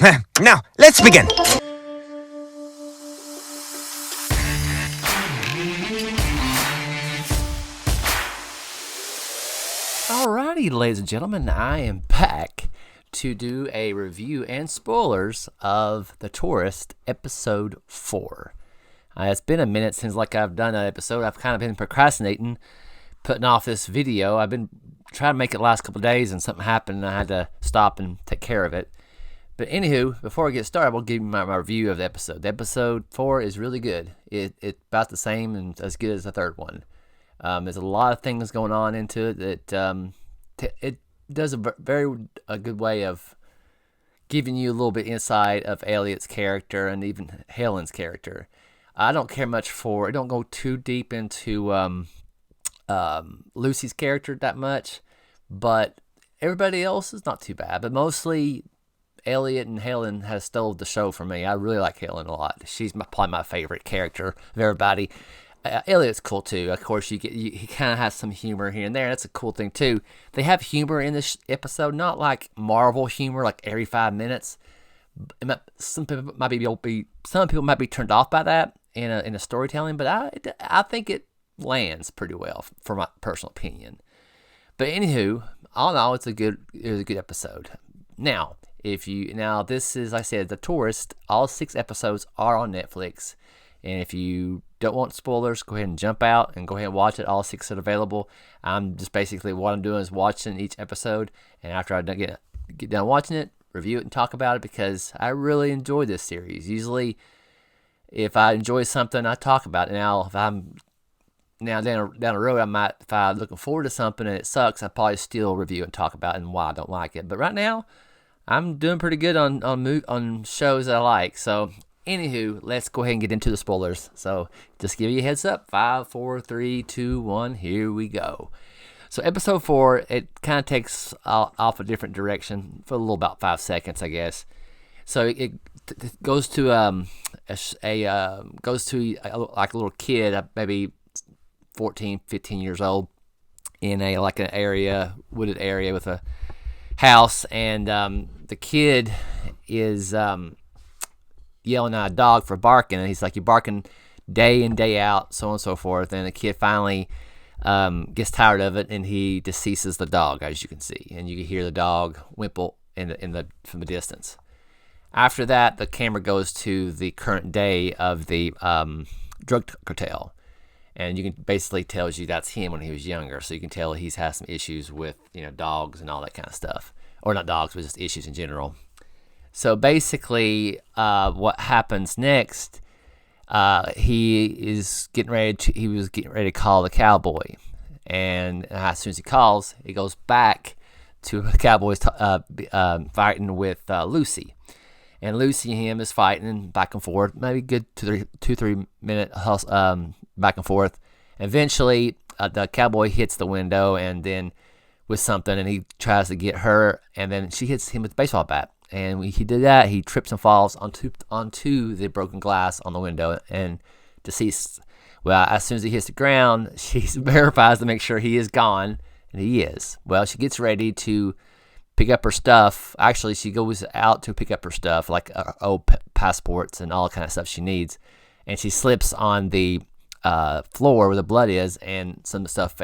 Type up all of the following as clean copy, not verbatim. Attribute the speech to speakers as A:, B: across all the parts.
A: Now, let's begin.
B: Alrighty, ladies and gentlemen, I am back to do a review and spoilers of The Tourist, Episode 4. It's been a minute since I've done an episode. I've kind of been procrastinating, putting off this video. I've been trying to make it the last couple of days, and something happened, and I had to stop and take care of it. But anywho, before I get started, I'll give you my review of the episode. The episode 4 is really good. It's about the same and as good as the third one. There's a lot of things going on into it that it does a good way of giving you a little bit insight of Elliot's character and even Helen's character. I don't care much for it. Don't go too deep into Lucy's character that much, but everybody else is not too bad. But mostly Elliot and Helen has stole the show for me. I really like Helen a lot. She's probably my favorite character of everybody. Elliot's cool too. Of course, he kind of has some humor here and there. That's a cool thing too. They have humor in this episode, not like Marvel humor, like every 5 minutes. Some people might be turned off by that in a storytelling, but I think it lands pretty well for my personal opinion. But anywho, all in all, it was a good episode. Now, this is, like I said, The Tourist. All 6 episodes are on Netflix. And if you don't want spoilers, go ahead and jump out and go ahead and watch it. All 6 are available. I'm just basically, what I'm doing is watching each episode. And after I get done watching it, review it and talk about it, because I really enjoy this series. Usually, if I enjoy something, I talk about it. Now, if I'm down the road, if I'm looking forward to something and it sucks, I'll probably still review and talk about it and why I don't like it. But right now, I'm doing pretty good on shows that I like. So, anywho, let's go ahead and get into the spoilers. So, just give you a heads up. 5, 4, 3, 2, 1. Here we go. So, episode 4, it kind of takes off a different direction for a little about 5 seconds, I guess. So it goes to a little kid, maybe 14, 15 years old, in an wooded area with a house, and the kid is yelling at a dog for barking, and he's like, you're barking day in, day out, so on and so forth. And the kid finally gets tired of it, and he deceases the dog, as you can see, and you can hear the dog whimple from a distance. After that, the camera goes to the current day of the drug cartel, and you can basically tells you that's him when he was younger. So you can tell he's had some issues with dogs and all that kind of stuff, or not dogs, but just issues in general. So basically, what happens next? He was getting ready to call the cowboy, and as soon as he calls, he goes back to the cowboys fighting with Lucy. And Lucy and him is fighting back and forth, maybe good 2-3 minute back and forth. Eventually, the cowboy hits the window and then with something, and he tries to get her, and then she hits him with a baseball bat. And when he did that, he trips and falls onto the broken glass on the window and deceased. Well, as soon as he hits the ground, she verifies to make sure he is gone, and he is. Well, she gets ready to pick up her stuff. Actually, she goes out to pick up her stuff, like old passports and all kind of stuff she needs. And she slips on the floor where the blood is, and some of the stuff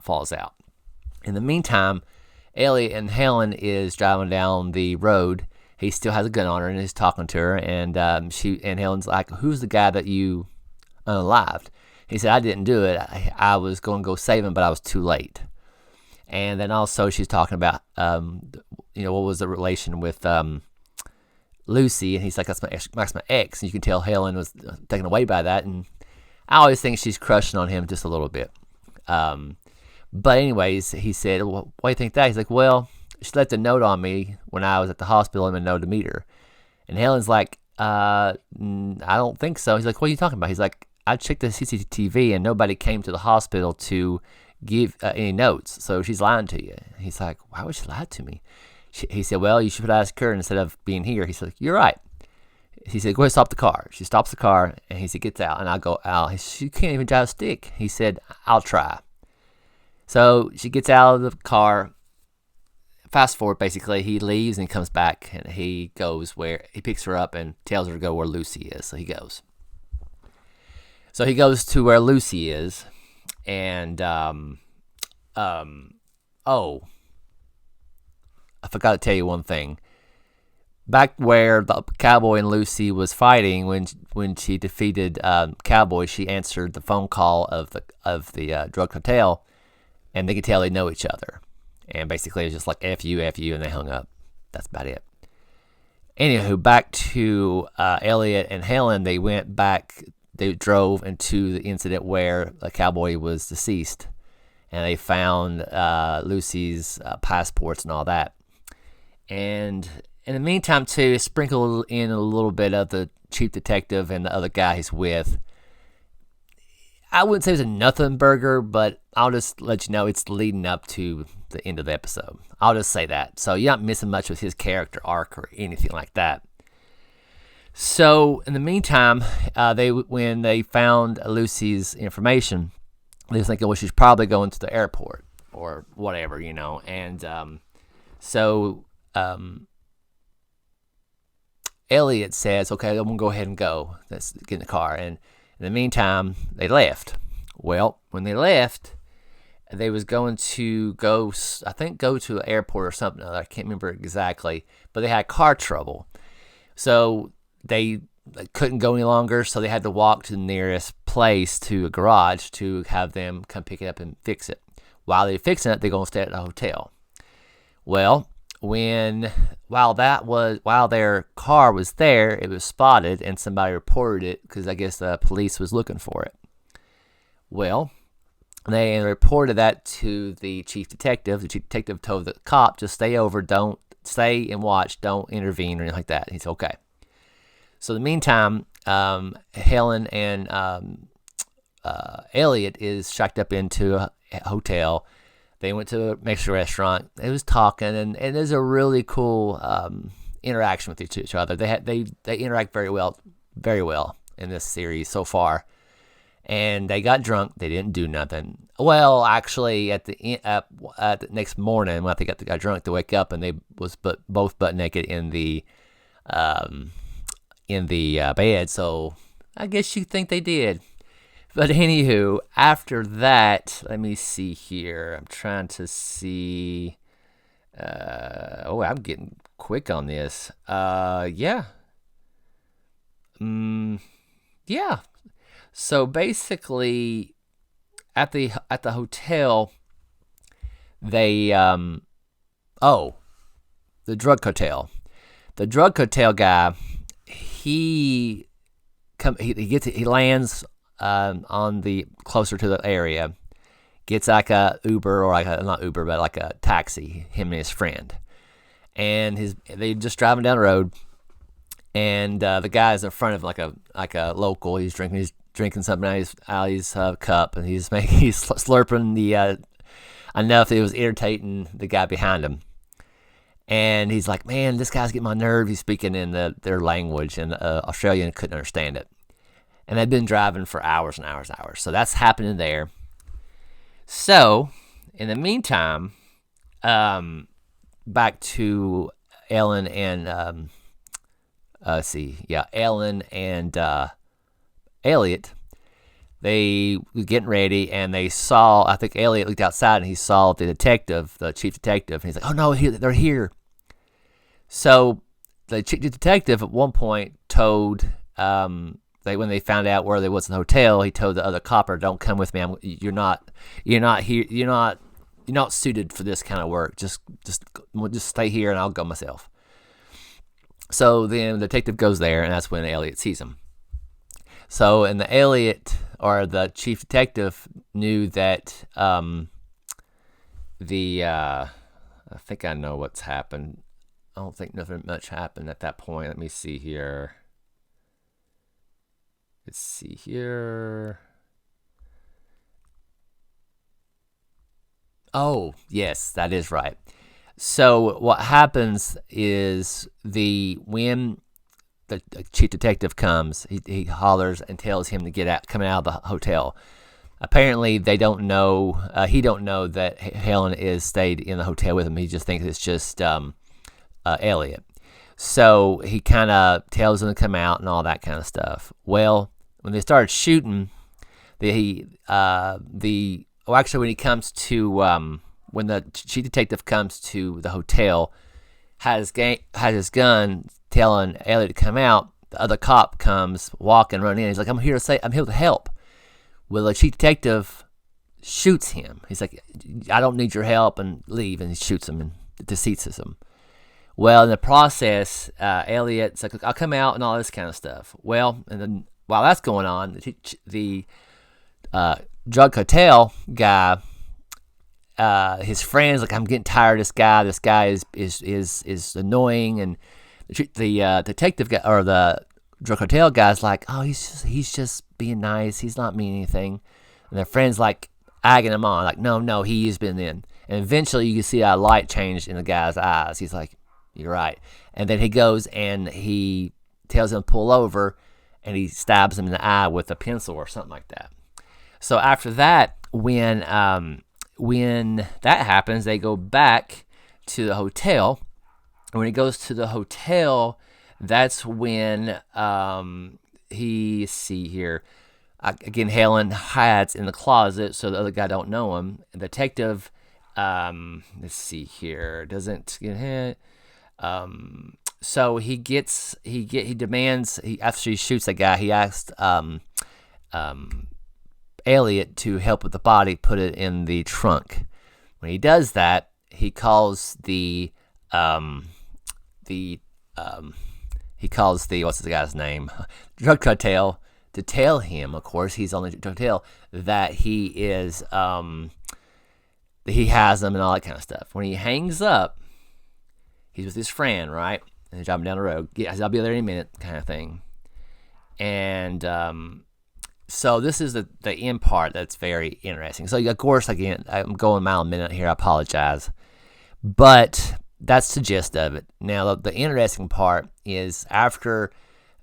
B: falls out. In the meantime, Elliot and Helen is driving down the road. He still has a gun on her, and he's talking to her. And Helen's like, "Who's the guy that you unalived?" He said, "I didn't do it. I was going to go save him, but I was too late." And then also she's talking about, what was the relation with Lucy, and he's like, that's my ex. And you can tell Helen was taken away by that, and I always think she's crushing on him just a little bit. But anyways, he said, well, why do you think that? He's like, well, she left a note on me when I was at the hospital and a note to meet her. And Helen's like, I don't think so. He's like, what are you talking about? He's like, I checked the CCTV and nobody came to the hospital to give any notes, so she's lying to you. He's like, why would she lie to me? He said, well, you should ask her instead of being here. He said, you're right. He said, go ahead, stop the car. She stops the car, and he said, gets out, and I go, out. She can't even drive a stick. He said, I'll try. So she gets out of the car, fast forward, basically, he leaves and he comes back and he goes where he picks her up and tells her to go where Lucy is. So he goes. So he goes to where Lucy is, and oh, I forgot to tell you one thing. Back where the Cowboy and Lucy was fighting, when she defeated Cowboy, she answered the phone call of the drug cartel, and they could tell they know each other. And basically, it was just like F you, and they hung up. That's about it. Anywho, back to Elliot and Helen. They went back. They drove into the incident where the Cowboy was deceased, and they found Lucy's passports and all that. And in the meantime, too, sprinkle in a little bit of the chief detective and the other guy he's with. I wouldn't say it's a nothing burger, but I'll just let you know it's leading up to the end of the episode. I'll just say that. So you're not missing much with his character arc or anything like that. So in the meantime, when they found Lucy's information, they were thinking, well, she's probably going to the airport or whatever, And so Elliot says, okay, I'm going to go ahead and go. Let's get in the car. And in the meantime, they left. Well, when they left, they was going to go to the airport or something. I can't remember exactly, but they had car trouble. So they couldn't go any longer, so they had to walk to the nearest place, to a garage, to have them come pick it up and fix it. While they're fixing it, they're going to stay at the hotel. Well, while their car was there, it was spotted and somebody reported it because I guess the police was looking for it. Well, they reported that to the chief detective. The chief detective told the cop, just stay over, don't stay and watch, don't intervene or anything like that. He said, okay. So in the meantime, Helen and Elliot is shacked up into a hotel. They went to a Mexican restaurant. They was talking, and there's a really cool interaction with each other. They interact very well in this series so far. And they got drunk. They didn't do nothing. Well, actually, at the next morning, when they got drunk, they wake up and they was both butt naked in the bed. So I guess you think they did. But anywho, after that, let me see here. I'm trying to see. I'm getting quick on this. Yeah. Yeah. So basically, at the hotel, they the drug cartel. The drug cartel guy, he lands on the closer to the area, gets like a Uber or not Uber, but like a taxi, him and his friend, and they just driving down the road, and the guy's in front of like a local. He's drinking something out of his cup, and he's slurping the enough that it was irritating the guy behind him. And he's like, man, this guy's getting my nerve. He's speaking in their language, and Australian couldn't understand it. And they'd been driving for hours and hours and hours. So that's happening there. So, in the meantime, back to Ellen and, Ellen and Elliot. They were getting ready, and they saw, I think Elliot looked outside, and he saw the chief detective, and he's like, oh no, they're here. So, the chief detective at one point told, when they found out where there was a hotel, he told the other copper, "Don't come with me. You're not here. You're not suited for this kind of work. Just stay here, and I'll go myself." So then the detective goes there, and that's when Elliot sees him. So, and the chief detective knew that I think I know what's happened. I don't think nothing much happened at that point. Let me see here. Let's see here. Oh, yes, that is right. So what happens is when the chief detective comes, he hollers and tells him to get out, coming out of the hotel. apparently they don't know. He don't know that Helen is stayed in the hotel with him. He just thinks it's just Elliot. So he kind of tells them to come out and all that kind of stuff. Well, when they started shooting, when he comes to when the chief detective comes to the hotel, has his gun, telling Elliot to come out. The other cop comes walking, running in. He's like, I'm here to help. Well, the chief detective shoots him. He's like, I don't need your help, and leave. And he shoots him and deceases him. Well, in the process, Elliot's like, I'll come out and all this kind of stuff. Well, and then while that's going on, the drug cartel guy, his friends, like, I'm getting tired of this guy. This guy is annoying, and the detective guy, or the drug cartel guy's like, oh, he's just being nice. He's not meaning anything. And their friends like egging him on, like, no, he's been in. And eventually, you can see a light change in the guy's eyes. He's like, you're right. And then he goes and he tells him to pull over, and he stabs him in the eye with a pencil or something like that. So after that, when that happens, they go back to the hotel. And when he goes to the hotel, that's when again, Helen hides in the closet so the other guy don't know him. The detective, let's see here, doesn't get hit. So he demands, after he shoots that guy, he asked Elliot to help with the body, put it in the trunk. When he does that, he calls the what's the guy's name? Drug cartel, to tell him, of course, he's on the drug cartel, that he is that he has them and all that kind of stuff. When he hangs up, he's with his friend, right? And he's driving down the road. Yeah, I'll be there in a minute, kind of thing. And so this is the end part that's very interesting. So, of course, again, I'm going mile a minute here. I apologize. But that's the gist of it. Now, the interesting part is after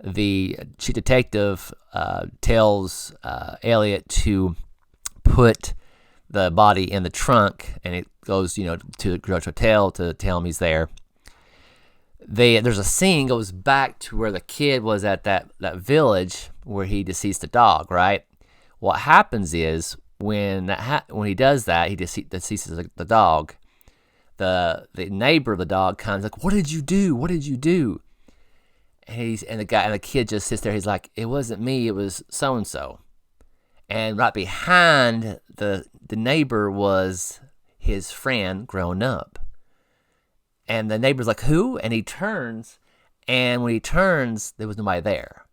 B: the chief detective tells Elliot to put the body in the trunk, and it goes, to the drug hotel to tell him he's there. There's a scene goes back to where the kid was at that village where he deceased the dog, right? What happens is when he does that, he deceases the dog. The neighbor of the dog comes like, "What did you do? What did you do?" And the kid just sits there. He's like, "It wasn't me. It was so and so." And right behind the neighbor was his friend grown up. And the neighbor's like, "Who?" And he turns, and when he turns, there was nobody there.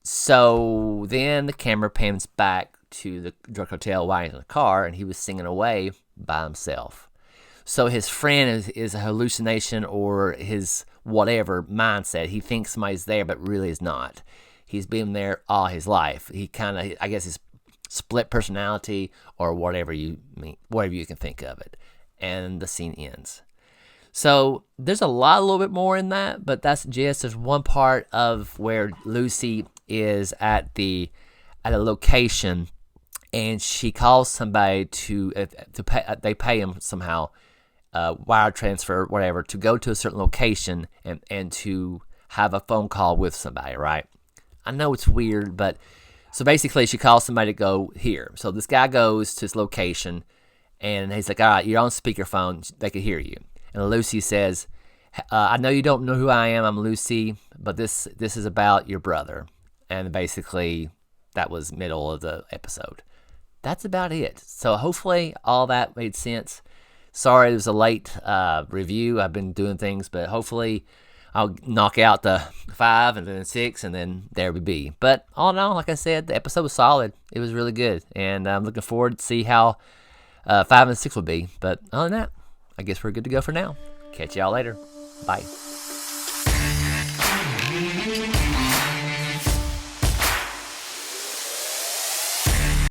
B: So then the camera pans back to the drug hotel while he's in the car, and he was singing away by himself. So his friend is a hallucination or his whatever mindset. He thinks somebody's there, but really is not. He's been there all his life. He kind of, I guess, his split personality or whatever you can think of it. And the scene ends. So there's a little bit more in that, but that's just there's one part of where Lucy is at a location, and she calls somebody to pay. They pay him somehow, wire transfer, whatever, to go to a certain location and to have a phone call with somebody. Right? I know it's weird, but so basically she calls somebody to go here. So this guy goes to his location, and he's like, "All right, you're on speakerphone. They can hear you." And Lucy says, "I know you don't know who I am. I'm Lucy, but this is about your brother." And basically, that was middle of the episode. That's about it. So hopefully all that made sense. Sorry it was a late review. I've been doing things, but hopefully I'll knock out the 5 and then 6, and then there we be. But all in all, like I said, the episode was solid. It was really good, and I'm looking forward to see how 5 and 6 will be. But other than that, I guess we're good to go for now. Catch y'all later. Bye.